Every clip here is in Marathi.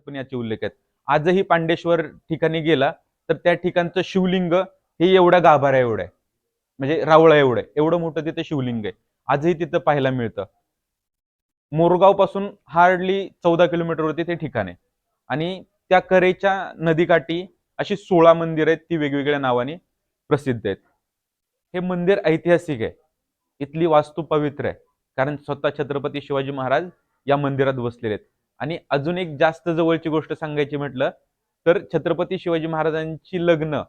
ग्रंथात पण याचे उल्लेख आहेत. आजही पांडेश्वर ठिकाणी गेला तर त्या ठिकाणचं शिवलिंग हे एवढ्या गाभाऱ्या एवढं आहे, म्हणजे रावळा एवढं मोठं तिथे शिवलिंग आहे. आजही तिथं पाहायला मिळतं. मोरगाव पासून हार्डली 14 किलोमीटरवरती ते ठिकाण आहे आणि त्या करेच्या नदीकाठी अशी 16 मंदिर आहेत, ती वेगवेगळ्या नावाने प्रसिद्ध आहेत. हे मंदिर ऐतिहासिक आहे, इथली वास्तू पवित्र आहे, कारण स्वतः छत्रपती शिवाजी महाराज या मंदिरात बसलेले आहेत. आणि अजून एक जास्त जवळची गोष्ट सांगायची म्हटलं तर छत्रपती शिवाजी महाराजांची लग्न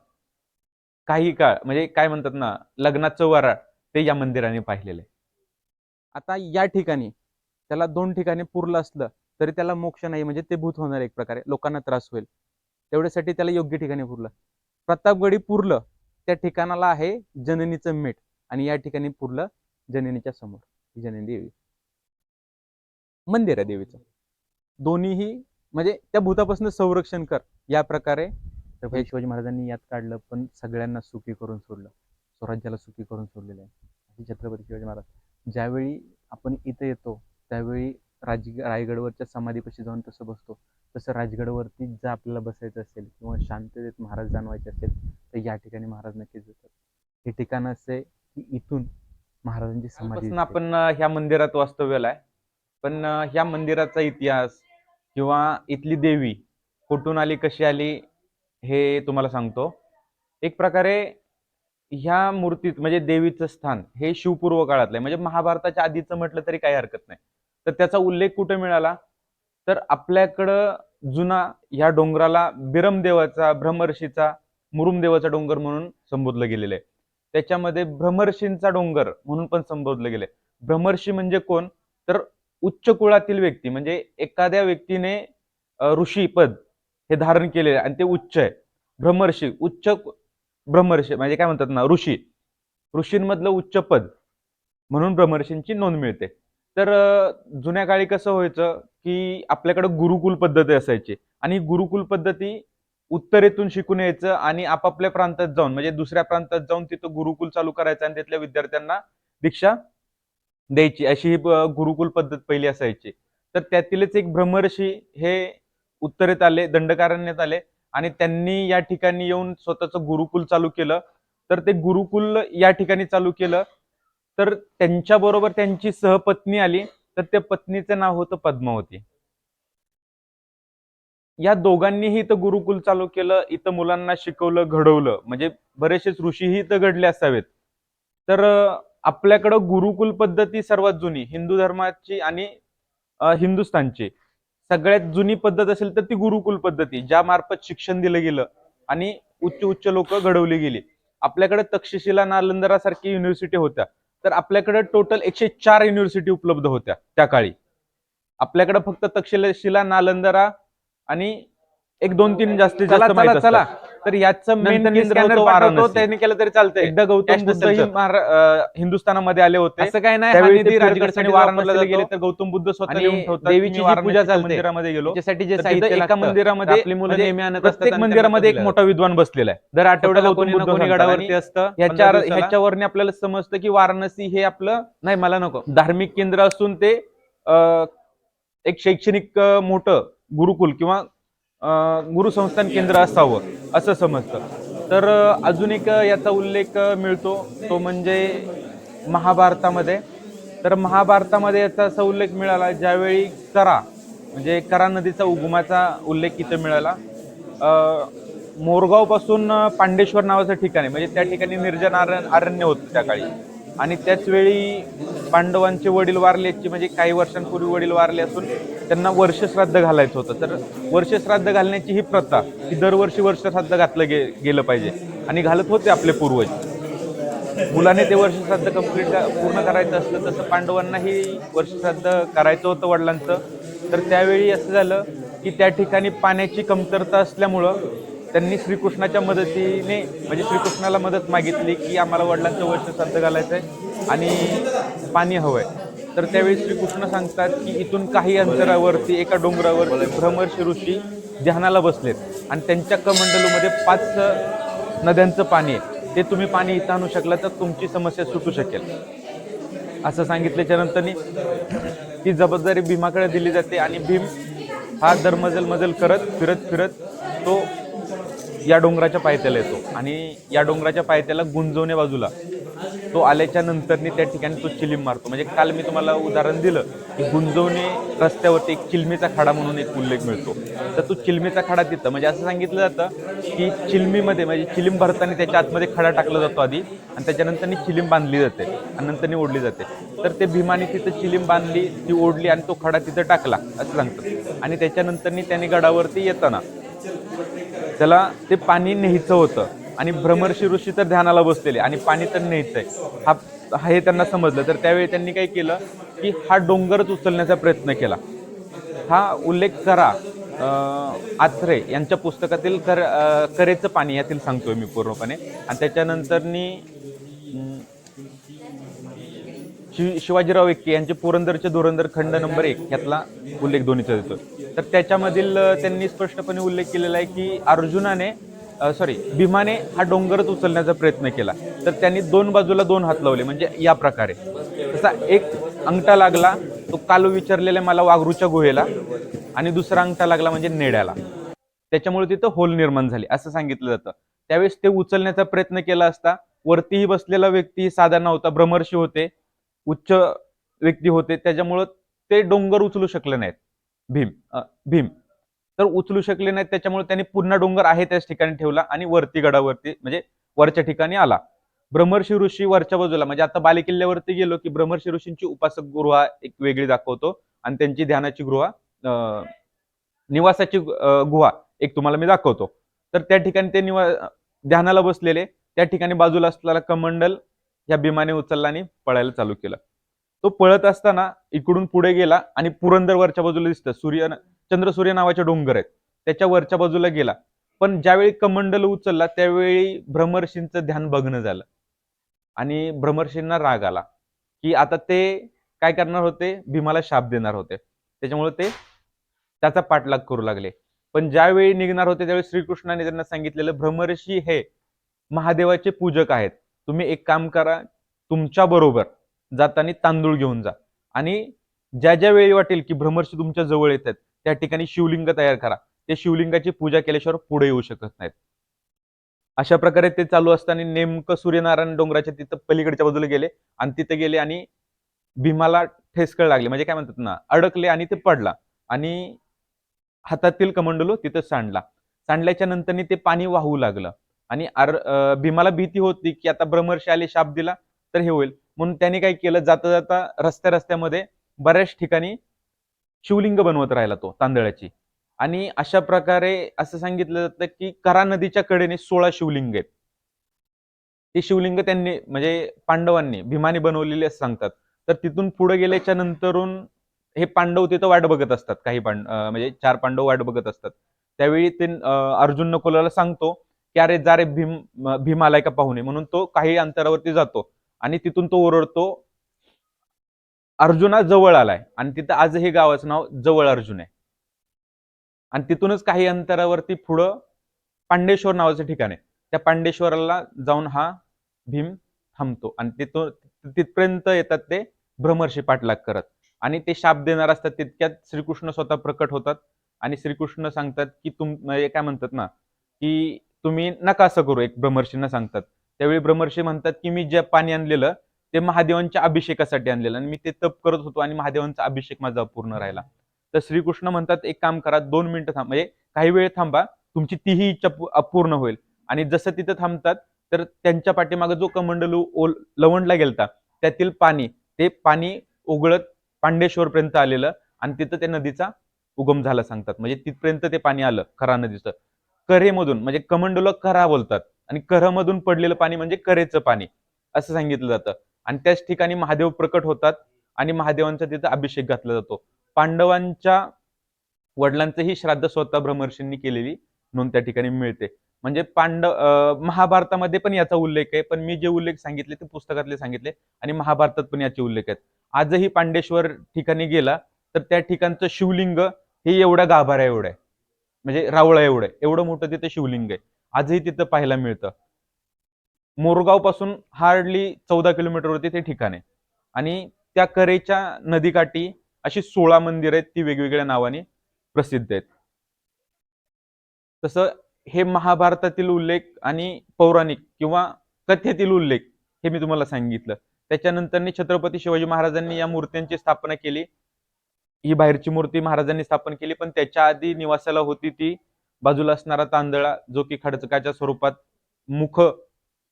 काही काळ म्हणजे काय म्हणतात ना, लग्नाचं वराळ ते या मंदिराने पाहिलेलं आहे. आता या ठिकाणी त्याला 2 ठिकाणी पुरलं असलं तरी त्याला मोक्ष नाही, म्हणजे ते भूत होणार एक प्रकारे, लोकांना त्रास होईल, तेवढ्यासाठी त्याला योग्य ठिकाणी पुरलं. प्रतापगडी पुरलं त्या ठिकाणाला आहे जननीचं मीठ, आणि या ठिकाणी पुरलं जननीच्या समोर जननी देवी मंदिर आहे देवीचं. दोन्हीही म्हणजे त्या भूतापासून संरक्षण कर या प्रकारे छत्रपती शिवाजी महाराजांनी यात काढलं, पण सगळ्यांना सुखी करून सोडलं, स्वराज्याला सुखी करून सोडलेलं आहे छत्रपती शिवाजी महाराज. ज्यावेळी आपण इथे येतो त्यावेळी रायगडवरच्या समाधीपाशी जाऊन तसं बसतो, तसं राजगडवरती जर आपल्याला बसायचं असेल किंवा शांततेत महाराज जाणवायचे असेल तर या ठिकाणी महाराज नक्कीच येतात. हे ठिकाण असे की इथून महाराजांची समाधी आपण ह्या मंदिरात वास्तव्याला आहे. पण ह्या मंदिराचा इतिहास किंवा इथली देवी कुठून आली, कशी आली, हे तुम्हाला सांगतो. एक प्रकारे ह्या मूर्तीत म्हणजे देवीचं स्थान हे शिवपूर्व काळातलं आहे, म्हणजे महाभारताच्या आधीचं म्हटलं तरी काही हरकत नाही. तर त्याचा उल्लेख कुठे मिळाला तर आपल्याकडं जुना ह्या डोंगराला बिरमदेवाचा, भ्रमर्षीचा, मुरुमदेवाचा डोंगर म्हणून संबोधलं गेलेलं आहे. त्याच्यामध्ये भ्रमर्षींचा डोंगर म्हणून पण संबोधलं गेलंय. भ्रमर्षी म्हणजे कोण तर उच्च कुळातील व्यक्ती, म्हणजे एखाद्या व्यक्तीने ऋषी पद हे धारण केलेले आणि ते उच्च आहे. भ्रमर्षी उच्च, ब्रह्मर्षी म्हणजे काय म्हणतात ना, ऋषींमधलं उच्च पद म्हणून ब्रह्मर्षींची नोंद मिळते. तर जुन्या काळी कसं व्हायचं की आपल्याकडे गुरुकुल पद्धती असायची आणि गुरुकुल पद्धती उत्तरेतून शिकून यायचं आणि आपापल्या प्रांतात जाऊन म्हणजे दुसऱ्या प्रांतात जाऊन तिथं गुरुकुल चालू करायचं आणि तिथल्या विद्यार्थ्यांना दीक्षा द्यायची, अशी ही गुरुकुल पद्धत पहिली असायची. तर त्यातीलच एक ब्रह्मर्षी हे उत्तरेत आले, दंडकारण्यात आले आणि त्यांनी या ठिकाणी येऊन स्वतःचं गुरुकुल चालू केलं. तर ते गुरुकुल या ठिकाणी चालू केलं तर त्यांच्याबरोबर त्यांची सहपत्नी आली, तर त्या पत्नीचं नाव होतं पद्मावती. या दोघांनीही इथं गुरुकुल चालू केलं, इथं मुलांना शिकवलं, घडवलं, म्हणजे बरेचसेच ऋषीही इथं घडले असावेत. तर आपल्याकडं गुरुकुल पद्धती सर्वात जुनी हिंदू धर्माची आणि हिंदुस्थानची सगळ्यात जुनी पद्धत असेल तर ती गुरुकुल पद्धती, ज्या मार्फत शिक्षण दिलं गेलं आणि उच्च उच्च लोक घडवली गेली. आपल्याकडे तक्षशिला, नालंदा सारखी युनिव्हर्सिटी होत्या, तर आपल्याकडे टोटल 104 युनिव्हर्सिटी उपलब्ध होत्या त्या काळी. आपल्याकडे फक्त तक्षशिला, नालंदा आणि एक 2-3 जास्तीत जास्त माहित असतात. तर याचं मेन केंद्र होतं वाराणसी. त्यांनी केलं तरी चालतंय. एकदा गौतम बुद्ध ही हिंदुस्थानामध्ये आले होते, असं काय नाही, त्यावेळी राजगडसाठी वाराणसीला गेले तर गौतम बुद्ध स्वतः येऊन ठेवतात. देवीची जी पूजा चालते मंदिरामध्ये गेलो, त्यासाठी जे साहित्य एका मंदिरामध्ये आपली मुलं नेहमी आणत असतात, प्रत्येक मंदिरामध्ये एक मोठा विद्वान बसलेला आहे. दर आठवड्याला कोणी ना कोणी गडावरती असतं. ह्याच्यावरने आपल्याला समजतं की वाराणसी हे आपलं नाही, मला नको, धार्मिक केंद्र असून ते एक शैक्षणिक मोठं गुरुकुल किंवा गुरुसंस्थान केंद्र असावं असं समजतं. तर अजून एक याचा उल्लेख मिळतो तो म्हणजे महाभारतामध्ये. तर महाभारतामध्ये याचा असा उल्लेख मिळाला ज्यावेळी करा म्हणजे करा नदीचा उगमाचा उल्लेख इथं मिळाला. मोरगाव पासून पांडेश्वर नावाचं ठिकाण आहे, म्हणजे त्या ठिकाणी निर्जन अरण्य होतं त्या काळी आणि त्याच वेळी पांडवांचे वडील वारल्याची म्हणजे काही वर्षांपूर्वी वडील वारले असून त्यांना वर्षश्राद्ध घालायचं होतं. तर वर्षश्राद्ध घालण्याची ही प्रथा की दरवर्षी वर्षश्राद्ध घातलं गेलं पाहिजे आणि घालत होते आपले पूर्वज. मुलाने ते वर्षश्राद्ध कंप्लीट पूर्ण करायचं असतं, तसं पांडवांनाही वर्षश्राद्ध करायचं होतं वडिलांचं. तर त्यावेळी असं झालं की त्या ठिकाणी पाण्याची कमतरता असल्यामुळं त्यांनी श्रीकृष्णाच्या मदतीने म्हणजे श्रीकृष्णाला मदत मागितली की आम्हाला वडिलांचं वर्षश्राद्ध घालायचं आहे आणि पाणी हवंय. तर त्यावेळी श्रीकृष्ण सांगतात की इथून काही अंतरावरती एका डोंगरावरती भ्रमर्षी ऋषी ध्यानाला बसलेत आणि त्यांच्या कमंडलूमध्ये 5 नद्यांचं पाणी आहे, ते तुम्ही पाणी इथं आणू शकला तर तुमची समस्या सुटू शकेल असं सांगितल्याच्या नंतर ती जबाबदारी भीमाकडे दिली जाते आणि भीम हा दरमजल मजल करत फिरत फिरत तो या डोंगराच्या पायथ्याला येतो आणि या डोंगराच्या पायथ्याला गुंजवणे बाजूला तो आल्याच्या नंतरनी त्या ठिकाणी तो चिलीम मारतो. म्हणजे काल मी तुम्हाला उदाहरण दिलं की गुंजवणे रस्त्यावरती एक चिलमीचा खाडा म्हणून एक उल्लेख मिळतो. तर तो चिलमीचा खाडा तिथं म्हणजे असं सांगितलं जातं की चिलमीमध्ये म्हणजे चिलीम भरताना त्याच्या आतमध्ये खडा टाकला जातो आधी आणि त्याच्यानंतर चिलीम बांधली जाते आणि नंतर ओढली जाते. तर ते भीमाने तिथं चिलीम बांधली, ती ओढली आणि तो खडा तिथं टाकला असं सांगतात. आणि त्याच्यानंतर त्याने गडावरती येताना त्याला ते पाणी न्यायचं होतं आणि भ्रमर्षी ऋषी तर ध्यानाला बसलेले आणि पाणी तर न्यायचंय हा हे त्यांना समजलं. तर त्यावेळी त्यांनी काय केलं की हा डोंगरच उचलण्याचा प्रयत्न केला. हा उल्लेख करा आत्रे यांच्या पुस्तकातील करेचं पाणी यातील सांगतोय मी पूर्णपणे. आणि त्याच्यानंतर शिवाजीराव एक्के यांचे पुरंदरचे धुरंदर खंड नंबर 1 यातला उल्लेख दोन्हीचा देतो. तर त्याच्यामधील त्यांनी स्पष्टपणे उल्लेख केलेला आहे की अर्जुनाने भीमाने हा डोंगरच उचलण्याचा प्रयत्न केला. तर त्यांनी दोन बाजूला 2 हात लावले म्हणजे या प्रकारे. तसा एक अंगठा लागला तो काल विचारलेल्या मला वाघरूच्या गुहेला आणि दुसरा अंगठा लागला म्हणजे नेड्याला. त्याच्यामुळे तिथं होल निर्माण झाली असं सांगितलं जातं. त्यावेळेस ते उचलण्याचा प्रयत्न केला असता वरतीही बसलेला व्यक्ती साधा नव्हता, ब्रह्मर्षी होते, उच्च व्यक्ती होते, त्याच्यामुळं ते डोंगर उचलू शकले नाहीत. भीम तर उचलू शकले नाहीत. त्याच्यामुळे त्यांनी पुन्हा डोंगर आहे त्याच ठिकाणी ठेवला आणि वरती गडावरती म्हणजे वरच्या ठिकाणी आला. ब्रह्मर्षी ऋषी वरच्या बाजूला म्हणजे आता बालेकिल्ल्यावरती गेलो की ब्रह्मर्षी ऋषींची उपासक गृहा एक वेगळी दाखवतो आणि त्यांची ध्यानाची गृहा निवासाची गुहा एक तुम्हाला मी दाखवतो. तर त्या ठिकाणी ते ध्यानाला बसलेले, त्या ठिकाणी बाजूला असलेला कमंडल या भीमाने उचलला आणि पळायला चालू केलं. तो पळत असताना इकडून पुढे गेला आणि पुरंदर वरच्या बाजूला दिसतं, चंद्रसूर्य नावाचे डोंगर आहेत त्याच्या वरच्या बाजूला गेला. पण ज्यावेळी कमंडल उचलला त्यावेळी भ्रमर्षींचं ध्यान भग्न झालं आणि भ्रमर्षींना राग आला की आता ते काय करणार होते, भीमाला शाप देणार होते. त्याच्यामुळे ते त्याचा पाठलाग करू लागले. पण ज्यावेळी निघणार होते त्यावेळी श्रीकृष्णाने त्यांना सांगितलेलं भ्रमर्षी हे महादेवाचे पूजक आहेत. तुम्ही एक काम करा, तुमच्या बरोबर जाताना तांदूळ घेऊन जा आणि ज्या ज्या वेळी वाटेल की भ्रमर्षी तुमच्या जवळ येतात त्या ठिकाणी शिवलिंग तयार करा. ते शिवलिंगाची पूजा केल्याशिवाय पुढे येऊ शकत नाहीत. अशा प्रकारे ते चालू असताना नेमकं सूर्यनारायण डोंगराच्या तिथं पलीकडच्या बाजूला गेले आणि तिथे गेले आणि भीमाला ठेचकळ लागली म्हणजे काय म्हणतात ना, अडकले आणि ते पडला आणि हातातील कमंडलू तिथं सांडल्याच्या नंतर ते पाणी वाहू लागलं आणि भीमाला भीती होती की आता ब्रह्मर्षी आले शाप दिला तर हे होईल. म्हणून त्याने काय केलं, जाता जाता रस्त्यामध्ये बऱ्याच ठिकाणी शिवलिंग बनवत राहिला तो तांदळाची. आणि अशा प्रकारे असं सांगितलं जातं की करा नदीच्या कडेने 16 शिवलिंग आहेत. ते शिवलिंग त्यांनी म्हणजे पांडवांनी भीमाने बनवलेले असं सांगतात. तर तिथून पुढे गेल्याच्या नंतरून हे पांडव तिथं वाट बघत असतात. काही म्हणजे 4 पांडव वाट बघत असतात. त्यावेळी ते अर्जुन नकुलाला सांगतो की अरे जा रे भीम आलाय का पाहुणे, म्हणून तो काही अंतरावरती जातो आणि तिथून तो ओरडतो अर्जुना जवळ आलाय आणि तिथं आज हे गावाचं नाव जवळ अर्जुन आहे. आणि तिथूनच काही अंतरावरती पुढं पांडेश्वर नावाचं ठिकाण आहे. त्या पांडेश्वराला जाऊन हा भीम थांबतो आणि तिथपर्यंत येतात ते भ्रमर्षी पाठलाग करत आणि ते शाप देणार असतात. तितक्यात श्रीकृष्ण स्वतः प्रकट होतात आणि श्रीकृष्ण सांगतात की म्हणजे काय म्हणतात ना की तुम्ही नका असं करू, एक भ्रमर्षींना सांगतात. त्यावेळी भ्रमर्षी म्हणतात की मी जे पाणी आणलेलं ते महादेवांच्या अभिषेकासाठी आणलेलं आणि मी ते तप करत होतो आणि महादेवांचा अभिषेक माझा अपूर्ण राहिला. तर श्रीकृष्ण म्हणतात एक काम करा, 2 मिनिटं थांबा, म्हणजे काही वेळ थांबा, तुमची तीही इच्छा अपूर्ण होईल. आणि जसं तिथं थांबतात तर त्यांच्या पाठीमागे जो कमंडलू लवंडला गेलता त्यातील पाणी, ते पाणी उघळत पांडेश्वर पर्यंत आलेलं आणि तिथं त्या नदीचा उगम झाला सांगतात. म्हणजे तिथपर्यंत ते पाणी आलं खरा नदीचं. करेमधून म्हणजे कमंडलू करा बोलतात आणि करमधून पडलेलं पाणी म्हणजे करेचं पाणी असं सांगितलं जातं. आणि त्याच ठिकाणी महादेव प्रकट होतात आणि महादेवांचा तिथं अभिषेक घातला जातो. पांडवांच्या वडिलांचंही श्राद्ध स्वतः भ्रमर्षींनी केलेली नोंद त्या ठिकाणी मिळते. म्हणजे महाभारतामध्ये पण याचा उल्लेख आहे, पण मी जे उल्लेख सांगितले ते पुस्तकातले सांगितले आणि महाभारतात पण याचे उल्लेख आहेत. आजही पांडेश्वर ठिकाणी गेला तर त्या ठिकाणचं शिवलिंग हे एवढ्या गाभाऱ्या एवढं आहे, म्हणजे रावळा एवढं मोठं तिथे शिवलिंग आहे. आजही तिथं पाहायला मिळतं. मोरगाव पासून हार्डली 14 किलोमीटरवरती ते ठिकाण आहे आणि त्या करेच्या नदीकाठी अशी 16 मंदिर आहेत, ती वेगवेगळ्या नावाने प्रसिद्ध आहेत. तसं हे महाभारतातील उल्लेख आणि पौराणिक किंवा कथेतील उल्लेख हे मी तुम्हाला सांगितलं. त्याच्यानंतर छत्रपती शिवाजी महाराजांनी या मूर्त्यांची स्थापना केली. ही बाहेरची मूर्ती महाराजांनी स्थापन केली, पण त्याच्या आधी निवासाला होती ती बाजूला असणारा तांदळा, जो की खडकाच्या स्वरूपात मुख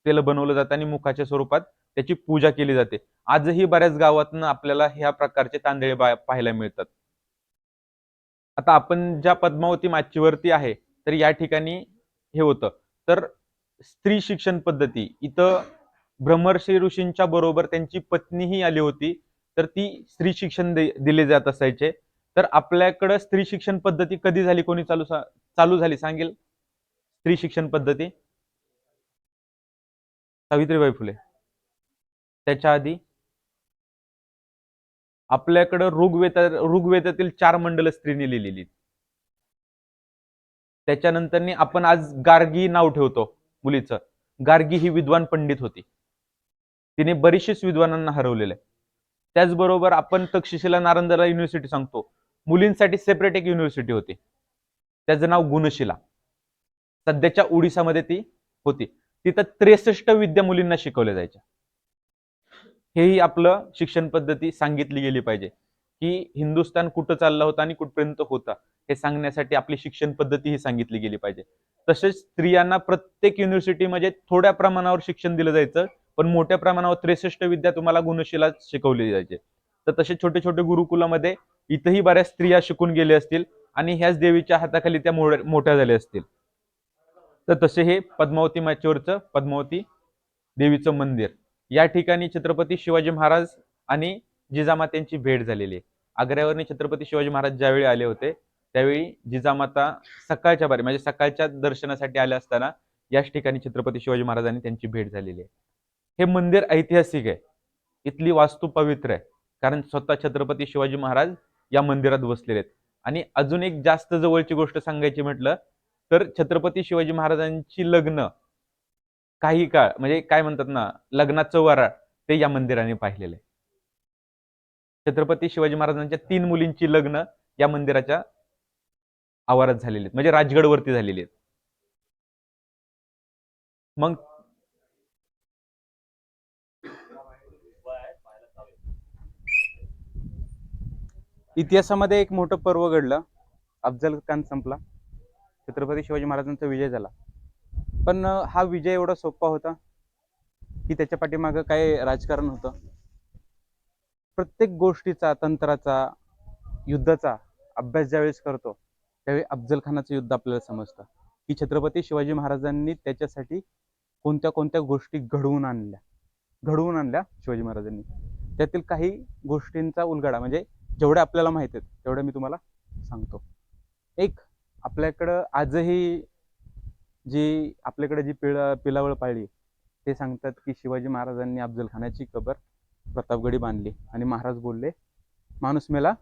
त्याला बनवलं जातं आणि मुखाच्या स्वरूपात त्याची पूजा केली जाते. आजही बऱ्याच गावातनं आपल्याला ह्या प्रकारचे तांदळे पाहायला मिळतात. आता आपण ज्या पद्मावती माचीवरती आहे, तर या ठिकाणी हे होतं. तर स्त्री शिक्षण पद्धती इथं ब्रह्मर्षी ऋषींच्या बरोबर त्यांची पत्नीही आली होती, तर ती स्त्री शिक्षण दिले जात असायचे. तर आपल्याकडं स्त्री शिक्षण पद्धती कधी झाली, कोणी चालू झाली सांगेल? स्त्री शिक्षण पद्धती सावित्रीबाई फुले. त्याच्या आधी आपल्याकडं ऋग्वेदातील 4 मंडल स्त्रीने लिहिलेली. त्याच्यानंतर आपण आज गार्गी नाव ठेवतो मुलीचं. गार्गी ही विद्वान पंडित होती. तिने बरीचशीच विद्वानांना हरवलेलं आहे. त्याचबरोबर आपण तक्षशिला नालंदा युनिव्हर्सिटी सांगतो, मुलींसाठी सेपरेट एक युनिव्हर्सिटी होती, त्याचं नाव गुणशिला. सध्याच्या ओडिसामध्ये ती होती. तिथं 63 विद्या मुलींना शिकवल्या जायच्या. हेही आपलं शिक्षण पद्धती सांगितली गेली पाहिजे, की हिंदुस्थान कुठं चालला होता आणि कुठपर्यंत होता हे सांगण्यासाठी आपली शिक्षण पद्धती ही सांगितली गेली पाहिजे. तसेच स्त्रियांना प्रत्येक युनिव्हर्सिटीमध्ये थोड्या प्रमाणावर शिक्षण दिलं जायचं, पण मोठ्या प्रमाणावर 63 विद्या तुम्हाला गुणशिला शिकवली जायचे. तर तसे छोटे छोटे गुरुकुलामध्ये इथंही बऱ्याच स्त्रिया शिकून गेले असतील आणि ह्याच देवीच्या हाताखाली त्या मोठ्या झाल्या असतील. तर तसे हे पद्मावती माचीवरचं पद्मावती देवीचं मंदिर, या ठिकाणी छत्रपती शिवाजी महाराज आणि जिजामातेंची भेट झालेली आहे. आग्र्यावरनी छत्रपती शिवाजी महाराज ज्यावेळी आले होते, त्यावेळी जिजामाता सकाळच्या बारी म्हणजे सकाळच्या दर्शनासाठी आल्या असताना याच ठिकाणी छत्रपती शिवाजी महाराजांनी त्यांची भेट झालेली आहे. हे मंदिर ऐतिहासिक आहे. इथली वास्तू पवित्र आहे, कारण स्वतः छत्रपती शिवाजी महाराज या मंदिरात बसलेले आहेत. आणि अजून एक जास्त जवळची गोष्ट सांगायची म्हटलं तर छत्रपती शिवाजी महाराजांची लग्न काही काळ म्हणजे काय म्हणतात ना, लग्नाचं वराळ ते या मंदिराने पाहिलेलं आहे. छत्रपती शिवाजी महाराजांच्या 3 मुलींची लग्न या मंदिराच्या आवारात झालेली आहेत, म्हणजे राजगडवरती झालेली आहेत. मग इतिहासामध्ये एक मोठं पर्व घडलं. अफजल खान संपला, छत्रपती शिवाजी महाराजांचा विजय झाला. पण हा विजय एवढा सोपा होता की त्याच्या पाठीमागं काय राजकारण होतं. प्रत्येक गोष्टीचा, तंत्राचा, युद्धाचा अभ्यास ज्यावेळेस करतो त्यावेळी अफजल खानाचं युद्ध आपल्याला समजतं की छत्रपती शिवाजी महाराजांनी त्याच्यासाठी कोणत्या कोणत्या गोष्टी घडवून आणल्या शिवाजी महाराजांनी. त्यातील काही गोष्टींचा उलगडा म्हणजे जेवढ्या आपल्याला माहिती आहेत तेवढ्या मी तुम्हाला सांगतो. एक, आपल्याकडं आजही जी पिलावळ पाळली ते सांगतात की शिवाजी महाराजांनी अफजल खानाची कबर प्रतापगडी बांधली आणि महाराज बोलले माणूस मेला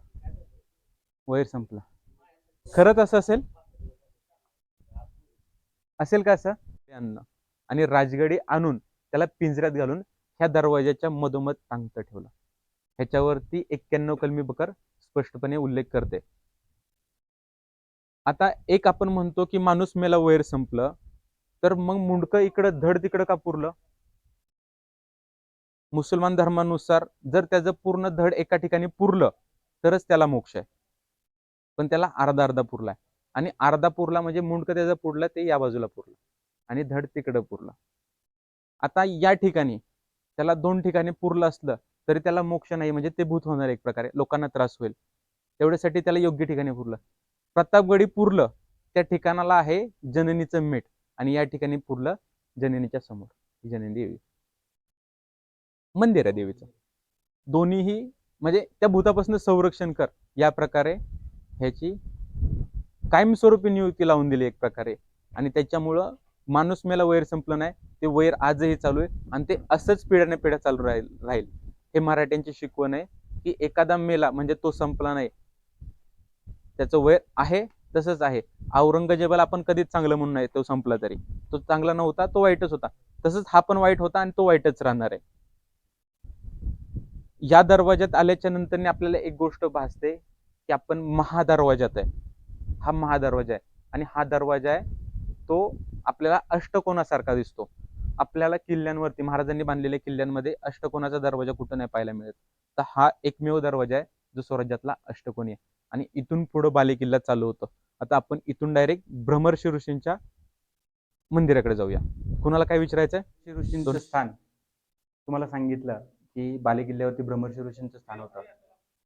वैर संपला. खरंच असं असेल का असं? आणि राजगडी आणून त्याला पिंजऱ्यात घालून ह्या दरवाजाच्या मधोमध टांगत ठेवला. ह्याच्यावरती 91 कलमी बकर स्पष्टपणे उल्लेख करते. आता एक आपण म्हणतो की माणूस मेला वैर संपलं, तर मग मुंडकं इकडं धड तिकडं का पुरलं? मुसलमान धर्मानुसार जर त्याचं पूर्ण धड एका ठिकाणी पुरलं तरच त्याला मोक्ष आहे, पण त्याला अर्धा अर्धा पुरलाय. आणि अर्धा पुरला म्हणजे मुंडकं त्याचं पुरलं ते या बाजूला पुरलं आणि धड तिकडं पुरलं. आता या ठिकाणी त्याला 2 ठिकाणी पुरलं असलं तरी त्याला मोक्ष नाही, म्हणजे ते भूत होणार एक प्रकारे, लोकांना त्रास होईल. तेवढ्यासाठी त्याला योग्य ठिकाणी पुरलं. प्रतापगडी पुरलं त्या ठिकाणाला आहे जननीचं मीठ आणि या ठिकाणी पुरलं जननीच्या समोर जननी देवी मंदिर आहे देवीचं. दोन्हीही म्हणजे त्या भूतापासून संरक्षण कर या प्रकारे ह्याची कायमस्वरूपी नियुक्ती लावून दिली एक प्रकारे. आणि त्याच्यामुळं माणूस मेला वैर संपलं नाही, ते वैर आजही चालू आहे आणि ते असंच पिढ्याने पिढ्या चालू राहील. हे मराठ्यांची शिकवण आहे की एखादा मेला म्हणजे तो संपला नाही, त्याचं वैर आहे तसंच आहे. औरंगजेबाला आपण कधीच चांगलं म्हणून नाही, तो संपला तरी तो चांगला नव्हता, तो वाईटच होता. तसंच हा पण वाईट होता आणि तो वाईटच राहणार आहे. या दरवाज्यात आल्याच्या नंतर आपल्याला एक गोष्ट भासते की आपण महादरवाज्यात आहे. हा महादरवाजा आहे आणि हा दरवाजा आहे तो आपल्याला अष्टकोनासारखा दिसतो. आपल्याला किल्ल्यांवरती महाराजांनी बांधलेल्या किल्ल्यांमध्ये अष्टकोनाचा दरवाजा कुठं नाही पाहायला मिळत. तर हा एकमेव दरवाजा आहे जो स्वराज्यातला अष्टकोनी आहे. आणि इथून पुढे बालेकिल्ला चालू होतो. आता आपण इथून डायरेक्ट ब्रह्मर्षी ऋषींच्या मंदिराकडे जाऊया. कुणाला काय विचारायचं? ऋषींचं स्थान तुम्हाला सांगितलं की बालेकिल्ल्यावरती ब्रह्मर्षी ऋषींचं स्थान होतं.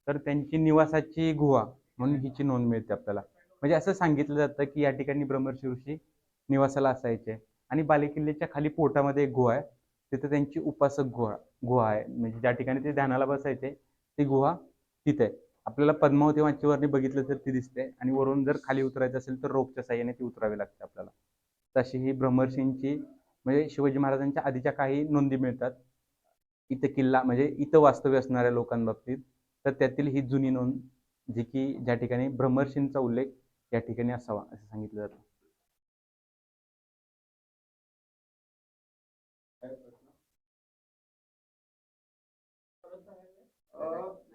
तर त्यांची निवासाची गुहा म्हणून हिची नोंद मिळते आपल्याला. म्हणजे असं सांगितलं जातं की या ठिकाणी ब्रह्मर्षी ऋषी निवासाला असायचे आणि बालेकिल्ल्याच्या खाली पोटामध्ये एक गुहा आहे. तिथे त्यांची उपासक गुहा आहे. म्हणजे ज्या ठिकाणी ते ध्यानाला बसायचे ती गुहा तिथे आहे. आपल्याला पद्मावती माचीवरती बघितलं तर ती दिसते आणि वरून जर खाली उतरायचं असेल तर रोपच्या साह्याने ती उतरावी लागते आपल्याला. तशी ही ब्रह्मर्षींची म्हणजे शिवाजी महाराजांच्या आधीच्या काही नोंदी मिळतात इथं किल्ला म्हणजे इथं वास्तव्य असणाऱ्या लोकांबाबतीत. तर त्यातील ही जुनी नोंद जी की ज्या ठिकाणी ब्रह्मर्षींचा उल्लेख या ठिकाणी असावा असं सांगितलं जातं.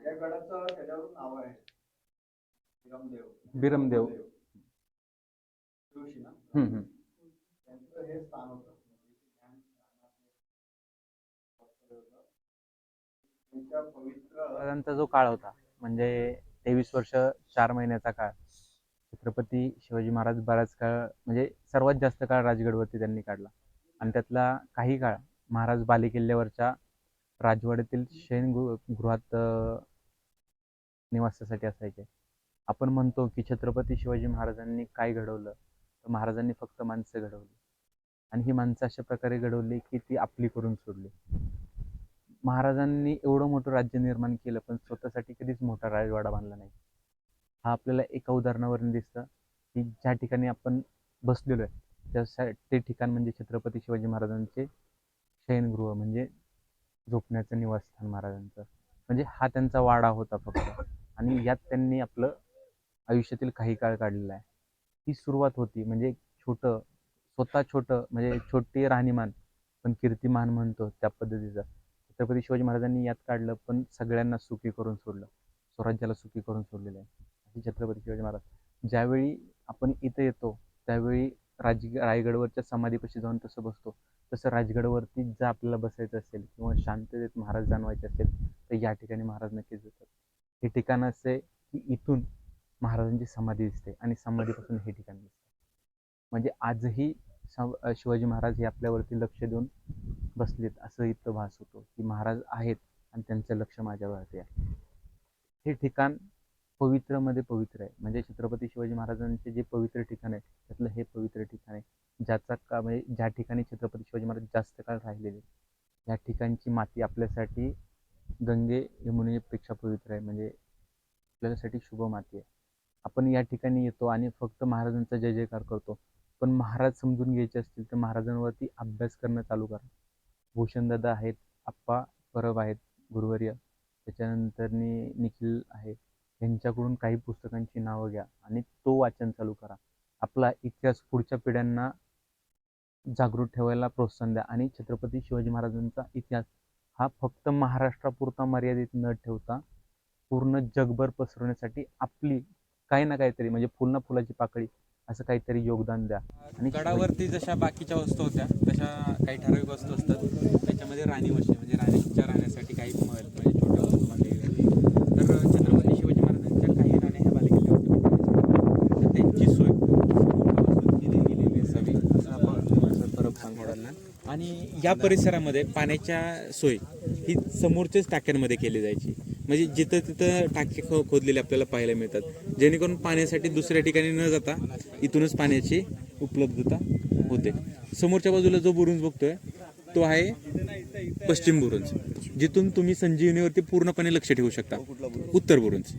या गडाचं त्याच्यावरून नाव आहे बिरमदेव ऋषी ना, हम्म. त्यांचं हे स्थान होतं. त्यांच्या पवित्र महाराजांचा जो काळ होता म्हणजे 23 वर्ष 4 महिन्याचा काळ. छत्रपती शिवाजी महाराज बराच काळ म्हणजे सर्वात जास्त काळ राजगडवरती त्यांनी काढला आणि त्यातला काही काळ महाराज बालेकिल्ल्यावरच्या राजवाड्यातील शयनगृहात निवासासाठी असायचे. आपण म्हणतो की छत्रपती शिवाजी महाराजांनी काय घडवलं, तर महाराजांनी फक्त माणसं घडवली आणि ही माणसं अशा प्रकारे घडवली की ती आपली करून सोडली. महाराजांनी एवढं मोठं राज्य निर्माण केलं पण स्वतःसाठी कधीच मोठा राजवाडा बांधला नाही. हा आपल्याला एका उदाहरणावरून दिसतं की ज्या ठिकाणी आपण बसलेलो आहे ते ठिकाण म्हणजे छत्रपती शिवाजी महाराजांचे शयनगृह म्हणजे झोपण्याचं निवासस्थान महाराजांचं. म्हणजे हा त्यांचा वाडा होता फक्त आणि यात त्यांनी आपलं आयुष्यातील काही काळ काढलेला आहे. ही सुरुवात होती म्हणजे छोटं म्हणजे छोटी राहणीमान पण कीर्तिमान म्हणतो त्या पद्धतीचं छत्रपती शिवाजी महाराजांनी यात काढलं पण सगळ्यांना सुखी करून सोडलं. स्वराज्याला सुखी करून सोडलेलं आहे असे छत्रपती शिवाजी महाराज. ज्यावेळी आपण इथे येतो त्यावेळी रायगडवरच्या समाधीपाशी जाऊन तसं बसतो तसं राजगडवरती जर आपल्याला बसायचं असेल किंवा शांततेत महाराज जाणवायचे असेल तर या ठिकाणी महाराज नक्कीच येतात. हे ठिकाण असे की इथून महाराजांची समाधी दिसते आणि समाधीपासून हे ठिकाण दिसते. म्हणजे आजही शिवाजी महाराज हे आपल्यावरती लक्ष देऊन बसलेत असं इथं भास होतो की महाराज आहेत आणि त्यांचं लक्ष माझ्यावरती आहे. हे ठिकाण पवित्रमध्ये पवित्र आहे. म्हणजे छत्रपती शिवाजी महाराजांचे जे पवित्र ठिकाण आहे त्यातलं हे पवित्र ठिकाण आहे ज्याचा म्हणजे ज्या ठिकाणी छत्रपती शिवाजी महाराज जास्त काळ राहिलेले या ठिकाणची माती आपल्यासाठी गंगे यमुनेपेक्षा पवित्र आहे. म्हणजे आपल्यासाठी शुभ माती आहे. आपण या ठिकाणी येतो आणि फक्त महाराजांचा जय जयकार करतो पण महाराज समजून घ्यायचे असतील तर महाराजांवरती अभ्यास करणं चालू करा. भूषणदादा आहेत, आप्पा परब आहेत गुरुवर्य, त्याच्यानंतर निखिल आहे, यांच्याकडून काही पुस्तकांची नावं घ्या आणि तो वाचन चालू करा. आपला इतिहास पुढच्या पिढ्यांना जागृत ठेवायला प्रोत्साहन द्या आणि छत्रपती शिवाजी महाराजांचा इतिहास हा फक्त महाराष्ट्रापुरता मर्यादित न ठेवता पूर्ण जगभर पसरवण्यासाठी आपली काही ना काहीतरी म्हणजे फुल ना फुलाची पाकळी असं काहीतरी योगदान द्या. आणि गडावरती जशा बाकीच्या वस्तू होत्या तशा काही ठराविक वस्तू असतात त्याच्यामध्ये राणीवशी म्हणजे राणीच्या राहण्यासाठी काही महल म्हणजे छोट्या वस्तू बांधले गेले. तर छत्रपती शिवाजी महाराजांच्या काही राण्या ह्या बालेकिल्ल्यावरती तर त्यांची सोय केलेली असावी असं आपण परब सांगताना. आणि या परिसरामध्ये पाण्याच्या सोय ही समोरच्याच टाक्यांमध्ये केली जायची. म्हणजे जिथं तिथं टाके खोदलेले आपल्याला पाहायला मिळतात जेणेकरून पाण्यासाठी दुसऱ्या ठिकाणी न जाता इथूनच पाण्याची उपलब्धता होते. समोरच्या बाजूला जो बुरुज बघतोय तो आहे पश्चिम बुरुज, जिथून तुम्ही संजीवनीवरती पूर्णपणे लक्ष ठेवू शकता. उत्तर बुरुज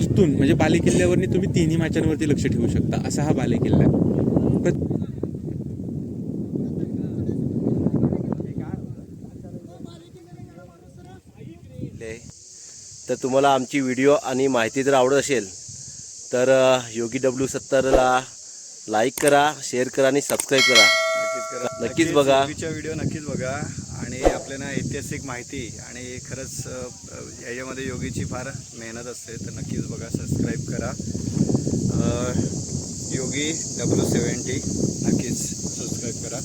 इथून म्हणजे बालेकिल्ल्यावरती तुम्ही तिन्ही माचांवरती लक्ष ठेवू शकता असा हा बालेकिल्ला आहे. तर तुम्हाला आमची व्हिडिओ आणि माहिती जर आवडत असेल तर योगी W70ला लाईक करा, शेअर करा आणि सबस्क्राईब करा. नक्कीच बघा व्हिडिओ नक्कीच बघा आणि आपल्याला ऐतिहासिक माहिती आणि खरंच याच्यामध्ये योगीची फार मेहनत असते, तर नक्कीच बघा, सबस्क्राईब करा. योगी W70 नक्कीच सबस्क्राईब करा.